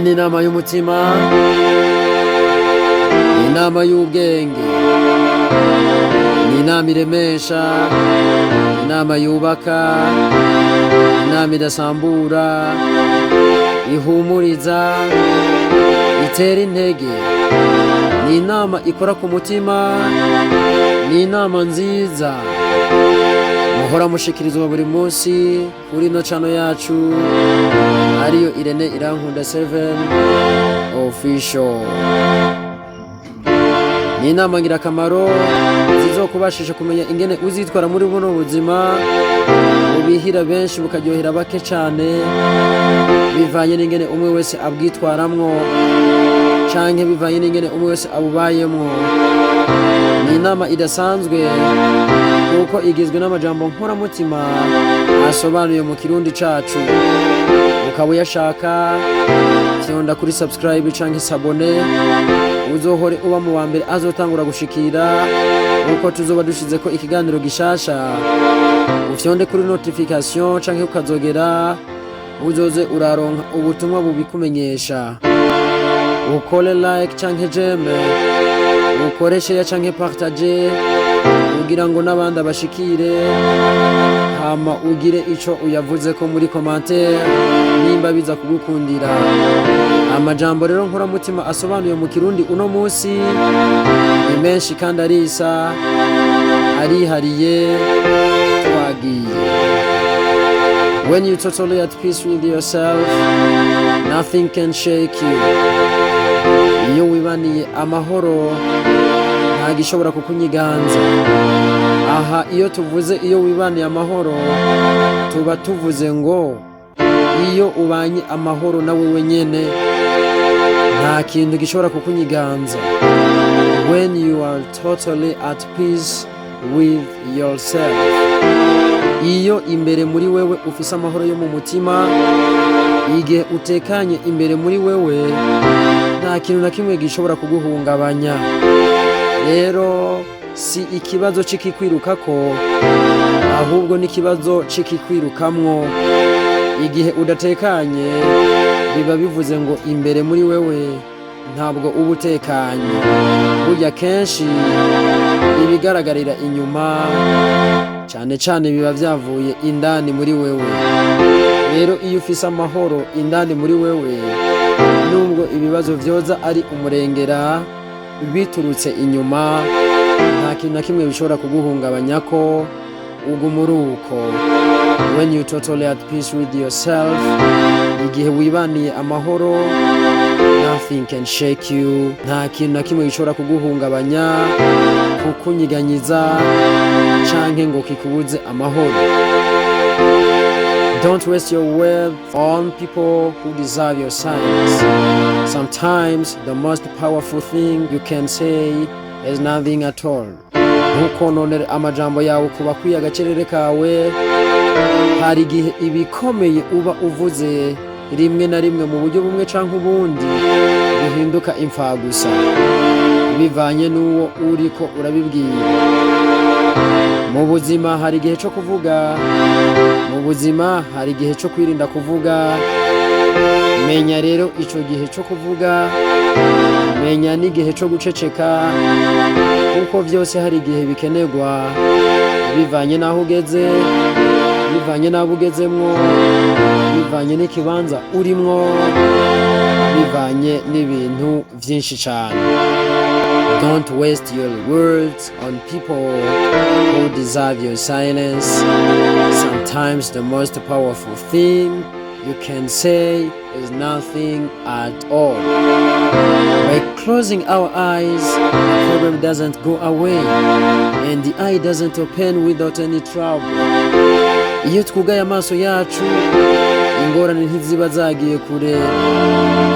ni inama y'umutima, inama y'ubwenge, ni inama iremesha, inama yubaka, inama idasambura, ihumuriza, itera intege, ni inama ikora ku mutima, ni inama nziza muhora mushikirizwa buri munsi kuri ino channel yacu ariyo Irene Irankunda 7 official. Ni inama ngirakamaro zizokubashisha kumenya ingene uzitwara muri buno buzima, ubihira benshi bukaryohera bake cyane, bivanye n'ingene umwe wese abwitwaramwo canke bivanye n'ingene umwe wese abubayemwo. Ni inama idasanzwe kuko igizwe n'amajambo nkoramutima asobanuye mu kirundi cacu. Ukaba uyashaka fyonda kuri subscribe canke sabone, uzohore uba mu wa mbere azotangura gushikira uko tuzoba dushizeko ikiganiro gishasha. Ufyonde kuri notification canke ukazogera uzoze uraronka ubutumwa bubikumenyesha. Ukole like canke j'aime, ukore share canke partage kugira ngo n'abandi bashikire, hama ugire ico uyavuze ko muri commentaire nimba biza kugukundira. Amajambo rero nkora mutima asobanuye mu kirundi uno munsi ni menshi kandi arisa arihariye. Twagiye. When you totally at peace with yourself, nothing can shake you. Iyo wibaniye amahoro nta gishobora kukunyiganza. Aha iyo tuvuze iyo wibaniye amahoro tuba tuvuze ngo iyo ubanye amahoro nawe wenyene nta kintu gishobora kukunyiganza. When you are totally at peace with yourself, iyo imbere muri wewe ufise amahoro yo mu mutima, igihe utekanye imbere muri wewe nta kintu na kimwe gishobora kuguhungabanya. Rero si ikibazo cikikwirukako, ahubwo n'ikibazo cikikwirukamwo. Igihe udatekanye biba bivuze ngo imbere muri wewe ntabwo uba utekanye. Burya kenshi ibigaragarira inyuma cyane cyane biba byavuye indani muri wewe. Rero iyo ufise amahoro indani muri wewe, nubwo ibibazo vyoza ari umurengera biturutse inyuma, nta kintu na kimwe bishobora kuguhungabanya ko ugumuruko. When you totally at peace with yourself, igihe wibaniye amahoro, nothing can shake you. Nta kintu na kimwe gishobora kuguhungabanya, kukunyiganyiza canke ngo kikubuze amahoro. Don't waste your wealth on people who deserve your silence. Sometimes the most powerful thing you can say is nothing at all. Ntukononere amajambo yawe kuba kwiye agacerere kawe. Hari igihe ibikomeye uba uvuze rimwe na rimwe mu buryo bumwe canke ubundi bihinduka imfagusa, bivanye n'uwo uriko urabibwira. Mu buzima hari igihe cyo kuvuga, mu buzima hari igihe cyo kwirinda kuvuga. Menya rero ico gihe cyo kuvuga, menya n'igihe cyo guceceka, kuko byose hari igihe bikenerwa bivanye naho ugeze, bivanye nabo ugezemwo, bivanye n'ikibanza urimwo, bivanye n'ibintu byinshi cyane. Don't waste your words on people who deserve your silence. Sometimes the most powerful thing you can say is nothing at all. By closing our eyes, the problem doesn't go away and the eye doesn't open without any trouble. Iyo twugaye amaso yacu, ingorane ntiziba zagiye kure,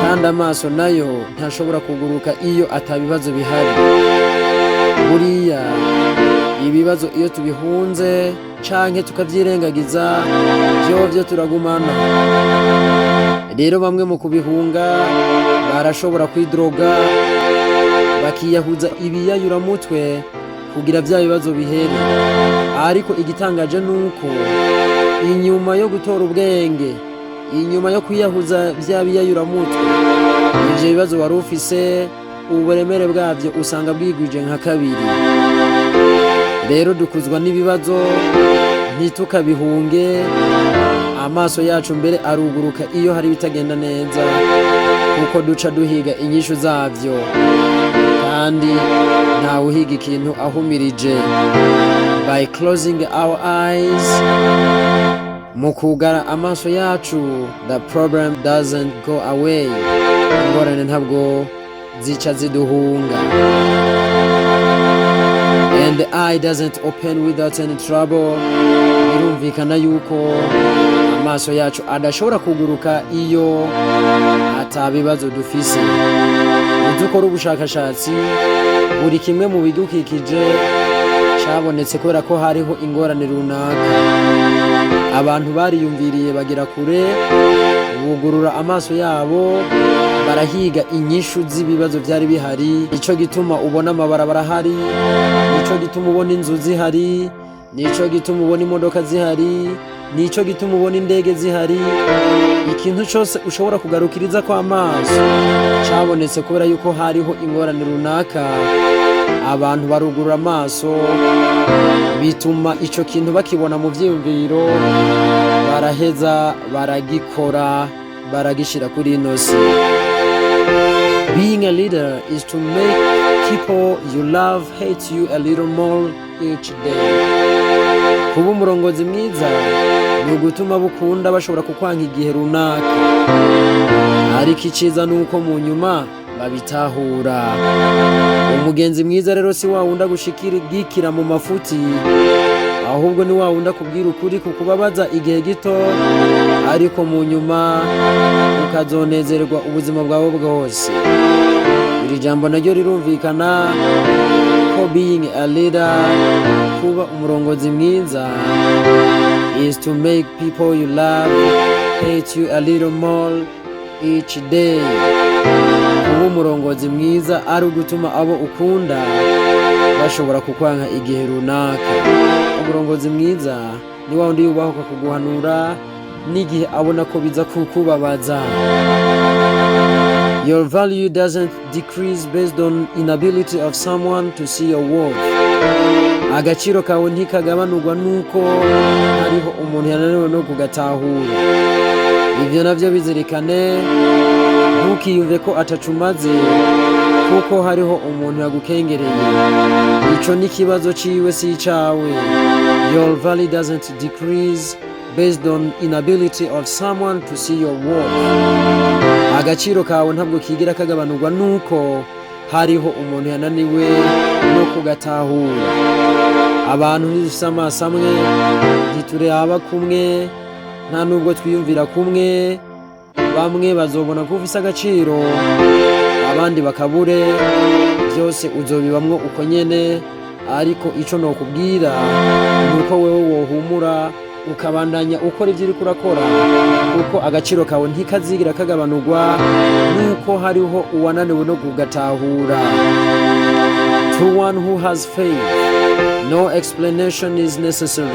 kandi amaso nayo ntashobora kuguruka iyo atabibazo bihari. Buriya ibibazo iyo tubihunze canke tukavyirengagiza, byo turagumana. Rero bamwe mu kubihunga barashobora kwidroga, bakiyahuza ibiyayuramutwe kugira bya bibazo bihere. Ariko igitangaje nuko inyuma yo gutora ubwenge, inyuma yo kwiyahuza bya biyayuramutwe, ivyo bibazo wari ufise uburemere bwavyo usanga bwigwije nka kabiri. Rero dukuzwa n'ibibazo ntitukabihunge, amaso yacu mbere aruguruka iyo hari bitagenda neza, kuko duca duhiga inyishu zavyo, kandi ntawe uhiga ikintu ahumirije. By closing our eyes, mu kugara amaso yacu, the problem doesn't go away, ingorane ntabwo zica ziduhunga. And the eye doesn't open without any trouble, birumvikana yuko amaso yacu adashobora kuguruka iyo atabibazo dufise. Dukora ubushakashatsi, buri kimwe mu bidukikije cabonetse kubera ko hariho ingorane runaka. Abantu bariyumviriye bagira kure, bugurura amaso yabo, barahiga inyishu z'ibibazo byari bihari. Nico gituma ubona amabarabara ahari, nico gituma ubona inzu zihari, nico gituma ubona imodoka zihari, nico gituma ubona indege zihari. Ikintu cyose ushobora kugarukiriza kwa amaso cabonetse kubera yuko hariho ingorane runaka. Abantu barugurura amaso, bituma ico kintu bakibona mu vyiyumviro, baraheza baragikora, baragishira kuri ino si. Being a leader is to make people you love hate you a little more each day. Kuba umurongozi mwiza ni ugutuma bukunda bashobora kukwanga igihe runaka, ariko iciza nuko mu nyuma babitahura. Umugenzi mwiza rero si wawunda gushikira mu mafuti, ahubwo ni wawunda kubwira ukuri kukubabaza igihe gito, ariko mu nyuma ukazonezerwa ubuzima bwawe bwose. Iri jambo naryo rirumvikana ko being a leader, kuba umurongozi mwiza, is to make people you love hate you a little more each day. Kuba umurongozi mwiza ari ugutuma abo ukunda bashobora kukwanga igihe runaka. Umurongozi mwiza ni wa wundi yubahuka kuguhanura n'igihe abona ko biza kukubabaza. Your value doesn't decrease based on inability of someone to see your worth. Agaciro kawe ntikagabanurwa nuko hariho umuntu yananiwe no kugatahura. Ivyo navyo bizirikane, ntukiyumve ko atacumaze kuko hariho umuntu yagukengereye. Ico ni kibazo ciwe si icawe. Your value doesn't decrease based on inability of someone to see your worth. Agaciro kawe ntabwo kigira kagabanurwa nuko hariho umuntu yananiwe no kugatahura. Abantu ntidufise amaso amwe, ntitureba kumwe, nta nubwo twiyumvira kumwe. Bamwe bazobona ko ufise agaciro, abandi bakabure. Byose uzobibamwo uko nyene, ariko ico nokubwira nuko wewe wohumura ukabandanya ukora ivyo uriko urakora, kuko agaciro kawe ntikazigira kagabanurwa nuko hariho uwananiwe no kugatahura. To one who has faith, no explanation is necessary.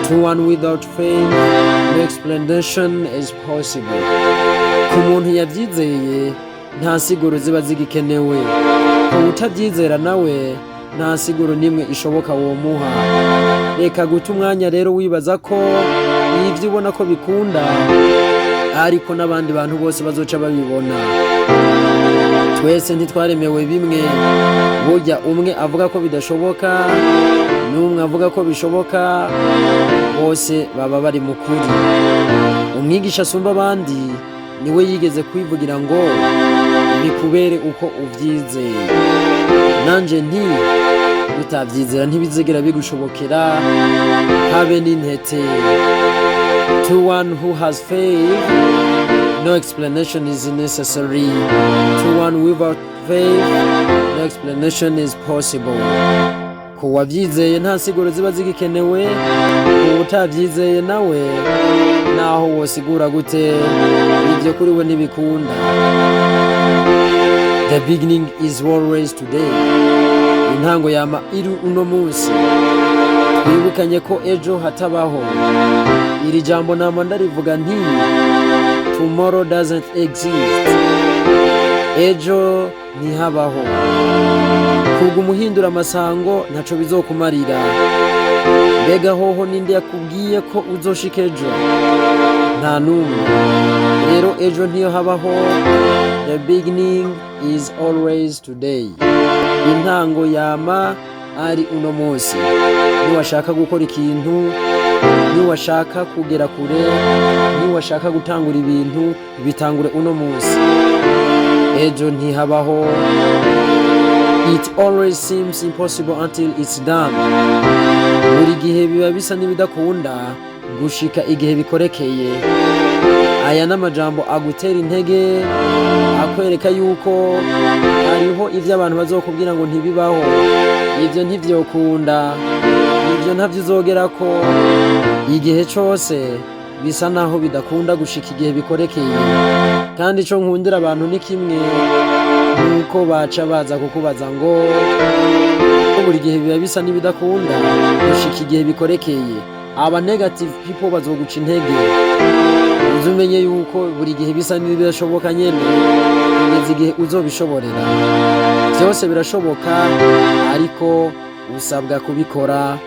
To one without faith, no explanation is possible. Ku muntu yavyizeye nta siguro ziba zigikenewe, ku utavyizera nawe nta siguro nimwe ishoboka womuha. Reka guta umwanya rero wibaza ko ivyo ubona ko bikunda, ariko n'abandi bantu bose bazoca babibona. Twese ntitwaremewe bimwe. Burya umwe avuga ko bidashoboka, n'umwe avuga ko bishoboka, bose baba bari mu kuri. Umwigisha asumba abandi niwe yigeze kwivugira ngo bikubere uko uvyizeye. Nanje nti utavyizera ntibizigera bigushobokera habe n'intete. To one who has faith, no explanation is necessary. To one without faith, no explanation is possible. Ku wavyizeye nta siguro ziba zigikenewe, ku utavyizeye nawe naho wosigura gute ivyo kuri we ntibikunda. The beginning is always today. Intango yama iri uno munsi. Twibukanye ko ejo hatabaho. Iri jambo nama ndarivuga nti tomorrow doesn't exist. Ejo ntihabaho. Kuguma uhindura amasango ntaco bizokumarira. Mbega hoho ninde yakubwiye ko uzoshika ejo? Nta numwe. Rero ejo ntiyo habaho. The beginning is always today. Intango yama ari uno munsi. Niwashaka gukora ikintu, niwashaka kugera kure, niwashaka gutangura ibintu, bitangure uno munsi. Ejo ntihabaho. It always seems impossible until it's done. Buri gihe biba bisa n'ibidakunda gushika igihe bikorekeye. Aya n'amajambo agutera intege, akwereka yuko hariho ivyo abantu bazokubwira ngo ntibibaho, ivyo ntivyokunda, ivyo ntavyo uzogerako. Igihe cose bisa naho bidakunda gushika igihe bikorekeye. Kandi ico nkundira abantu ni kimwe, nuko baca baza kukubaza ngo buri gihe biba bisa n'ibidakunda gushika igihe bikorekeye. Aba negative people bazoguca intege. Uzumenye yuko buri gihe bisa n'ibidashoboka nyene, kugeza igihe uzobishoborera. Byose birashoboka, ariko usabwa kubikora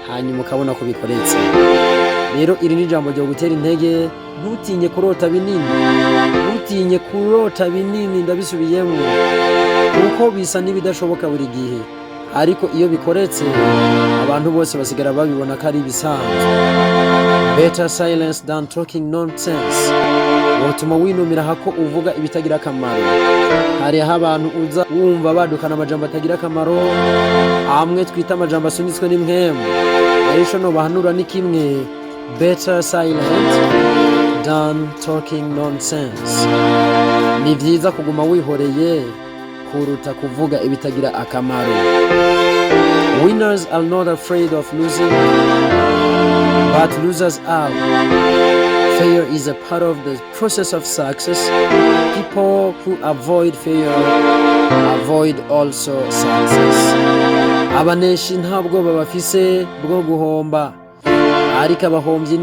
hanyuma ukabona kubikoretse. Rero iri ni ijambo ryo gutera intege. Ntutinye kurota binini, ntutinye kurota binini. Ndabisubiyemo kuko bisa n'ibidashoboka buri gihe, ariko iyo bikoretse abantu bose basigara babibona ko ari ibisanzwe. Better silence than talking nonsense. Wotuma winumira hako uvuga ibitagira akamaro. Hariho abantu uza wumva badukana amajambo atagira akamaro, amwe twita amajambo asunitswe n'impwemu. Ejo no bahanura ni kimwe. Better silent than talking nonsense. Ni vyiza kuguma wihoreye kuruta kuvuga ibitagira akamaro. Winners are not afraid of losing, but losers are. Failure is a part of the process of success. People who avoid failure avoid also success. Abaneshi ntabwo babafise bwo guhomba, ariko abahombyi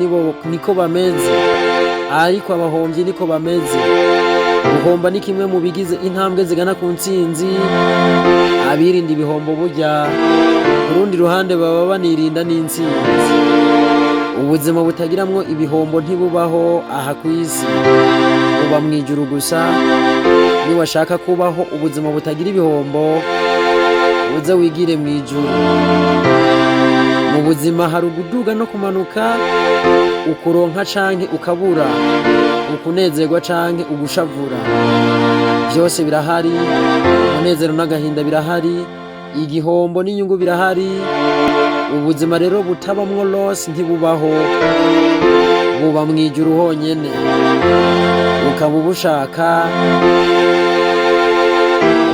niko bameze. Ariko abahombyi niko bameze. Guhomba ni kimwe mu bigize intambwe zigana ku ntsinzi. Abirinda ibihombo burya ku rundi ruhande baba banirinda n'intsinzi. Ubuzima butagiramwo ibihombo ntibubaho aha ku isi, buba mu ijuru gusa. Niwashaka kubaho ubuzima butagira ibihombo, uze wigire mu ijuru. Mu buzima hari uguduga no kumanuka, ukuronka canke ukabura, ukunezerwa canke ugushavura. Byose birahari. Umunezero n'agahinda birahari, igihombo n'inyungu birahari. Ubuzima rero butabamwo loss ntibubaho, buba mu ijuru honyene. Ukaba ubushaka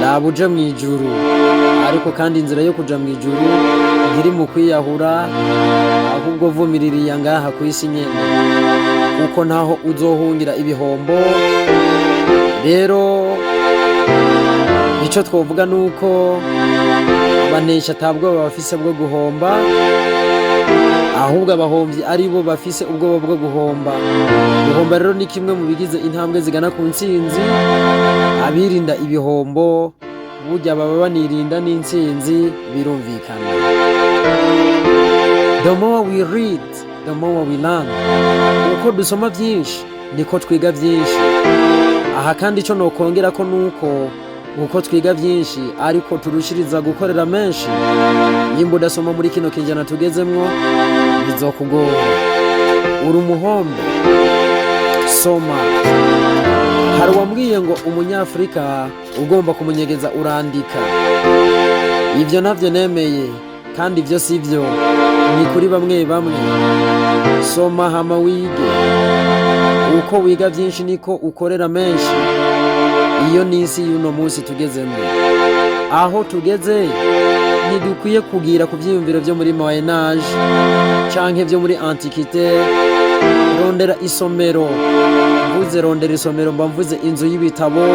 nabuje mu ijuru, ariko kandi inzira yo kuja mu ijuru ntiri mu kwiyahura, ahubwo vumiririya ngaha ku isi nyene, kuko ntaho uzohungira ibihombo. Rero ico twovuga nuko abanesha atabwoba bafise bwo guhomba, ahubwo abahombyi ari bo bafise ubwoba bwo guhomba. Guhomba rero ni kimwe mu bigize intambwe zigana ku ntsinzi. Abirinda ibihombo burya baba banirinda n'intsinzi, birumvikana. The more we read, the more we learn. Uko dusoma byinshi niko twiga byinshi. Aha kandi ico nokongera ko nuko uko twiga byinshi ariko turushiriza gukorera menshi. Nimba udasoma muri kino kinjana tugezemwo bizokugora. Uri umuhombe, soma. Hari wambwiye ngo umunyafrika ugomba kumunyegeza urandika. Ivyo navyo nemeye, kandi ivyo sivyo. Ni kuri bamwe bamwe. Soma hama wige. Uko wiga byinshi niko ukorera menshi. Iyo nisi y'uno munsi tugezemo. Aho tugeze ntidukwiye kugira ku byiyumviro byo muri Moyen Âge canke byo muri Antiquité. Rondera isomero. Mvuze rondera isomero mba mvuze inzu y'ibitabo,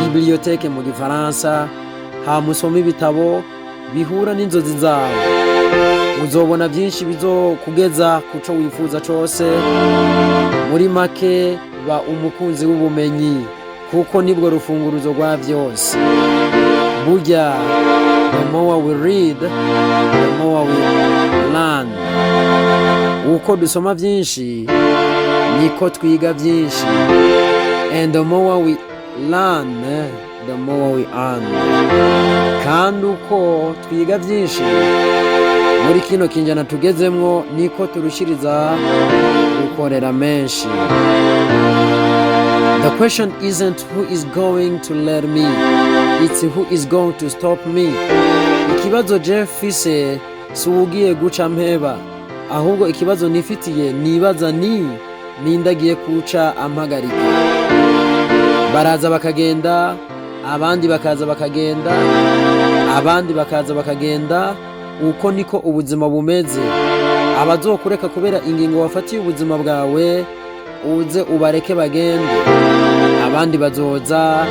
bibliothèque mu gifaransa. Hamusoma ibitabo bihura n'inzozi zawe. Uzobona byinshi bizokugeza kuco wifuza cose. muri make ba umukunzi w'ubumenyi kuko nibwo rufunguruzo rwa byose. Burya the more we read the more we learn. Uko dusoma byinshi niko twiga byinshi, and the more we learn the more we earn. Kandi uko twiga byinshi muri kino kinjana tugezemwo niko turushiriza gukorera menshi. The question isn't who is going to let me, it's who is going to stop me. Ikibazo Jeffise si ugiye guca mpeba, ahubwo ikibazo nifitiye nibaza nindagiye kuca ampagarika. Baraza bakagenda, abandi bakaza bakagenda, abandi bakaza bakagenda. Uko niko ubuzima bumeze. Abazokureka kubera ingingo wafatiye ubuzima bwawe uze ubareke bagende, abandi bazoza,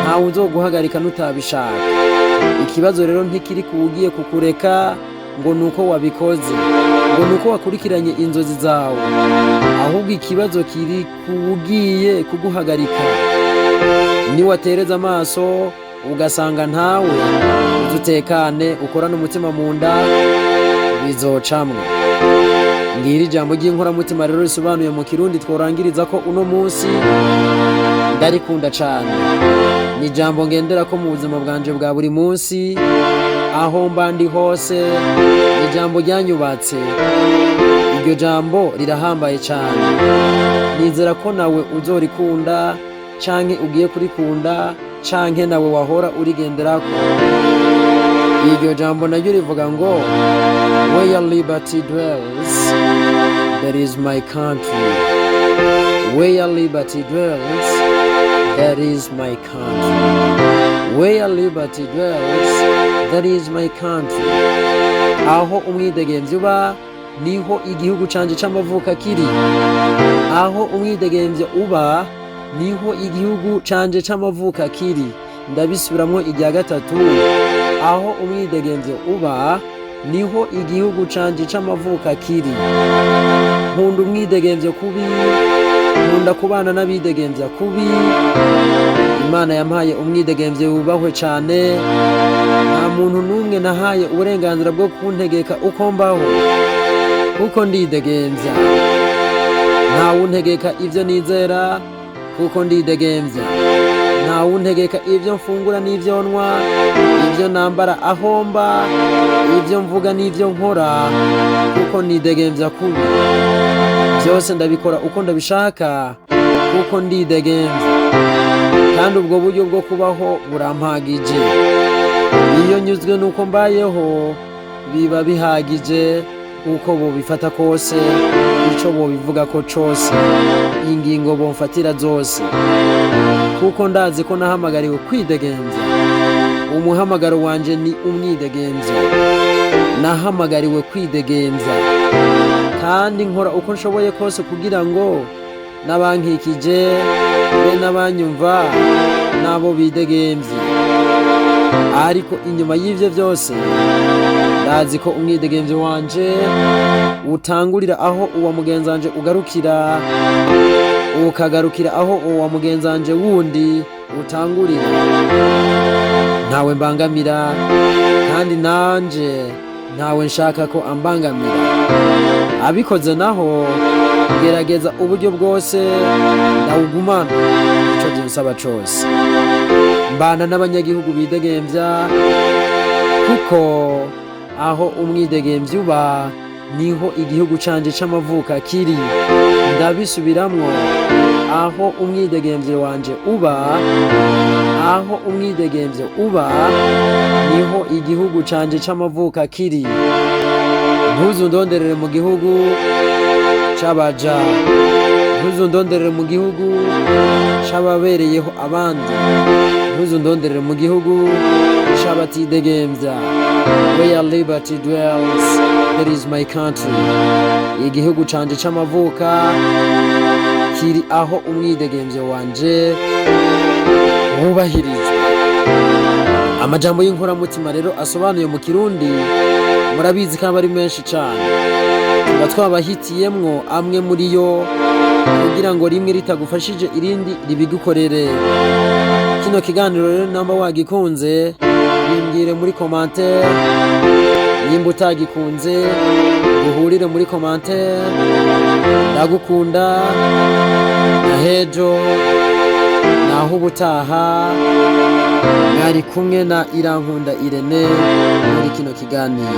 ntawe uzoguhagarika nutabishaka. Ikibazo rero ntikiri kugiye kukureka ngo nuko wabikoze, ngo nuko wakurikiranye inzozi zawe, ahubwo ikibazo kiri kugiye kuguhagarika. Ni watereza amaso ugasanga ntawe utekane, ukorana umutima mu nda, bizocamwe. Ngiri jambo ry'inkoramutima rero risobanuye mu Kirundi tworangiriza ko uno munsi ndarikunda cyane. Ni jambo ngendera ko mu buzima bwanje bwa buri munsi, aho mbandi hose. Ni jambo ryanyubatse. Iryo jambo rirahambaye cyane. Nizera ko nawe uzorikunda canke ugiye kurikunda canke nawe wahora urigenderako. Iryo jambo naryo rivuga ngo where liberty dwells there is my country. Where liberty dwells there is my country. Where liberty dwells there is my country. Aho umwidegemvye uba niho igihugu canje c'amavuka kiri. Aho umwidegemvye uba niho igihugu canje c'amavuka kiri. Ndabisubiramwo irya gatatu. Aho umwidegemvye uba niho igihugu canje c'amavuka kiri. Nkunda umwidegemvye kubi, nkunda kubana n'abidegemvya kubi. Imana yampaye umwidegemvye wubahwe cyane. Nta muntu n'umwe nahaye uburenganzira bwo kuntegeka uko mbaho, kuko ndidegemvya. Nta wuntegeka ivyo nizera, kuko ndidegemvya. Nta wuntegeka ivyo mfungura n'ivyo nywa, ivyo nambara aho mba, ivyo mvuga n'ivyo nkora, kuko ndidegemvya kubi. Byose ndabikora uko ndabishaka, kuko ndidegemvya. Kandi ubwo buryo bwo kubaho burampagije. Iyo nyuzwe nuko mbayeho biba bihagije, uko bobifata kose, ico bobivuga ko cose, ingingo bomfatira zose, kuko ndazi ko nahamagariwe kwidegemvya. Umuhamagaro wanje ni umwidegemvya. Nahamagariwe kwidegemvya, kandi nkora uko nshoboye kose kugira ngo n'abankikije be n'abanyumva nabo bidegemvye. Ariko inyuma y'ivyo byose ndazi ko umwidegemvye wanje utangurira aho uwa mugenzanje ugarukira, ukagarukira aho uwa mugenzanje wundi utangurira. Ntawe mbangamira, kandi nanje ntawe nshaka ko ambangamira. Abikoze naho gerageza uburyo bwose ndawugumana ico byisaba cose. Mbana n'abanyagihugu bidegemvya, kuko aho umwidegemvye uba niho igihugu canje c'amavuka kiri. Ndabisubiramwo. Aho umwidegemvye wanje uba, aho umwidegemvye uba niho igihugu canje c'amavuka kiri. Ntuzundonderere mu gihugu c'abaja, ntuzundonderere mu gihugu c'ababereyeho abandi, ntuzundonderere mu gihugu c'abatidegemvya. Where liberty dwells there is my country. Igihugu canje c'amavuka kiri aho umwidegemvye wanje wubahirizwa. Amajambo y'inkoramutima rero asobanuye mu Kirundi murabizi ko ari menshi cyane. Tuba twabahitiyemwo amwe muri yo kugira ngo rimwe ritagufashije irindi ribigukorere. Kino kiganiro rero namba wagikunze bimbwire muri commentaire, nimba utagikunze duhurire muri commentaire. Ndagukunda na hejo naho ubutaha. Mwari kumwe na Irankunda Irene muri kino kiganiro.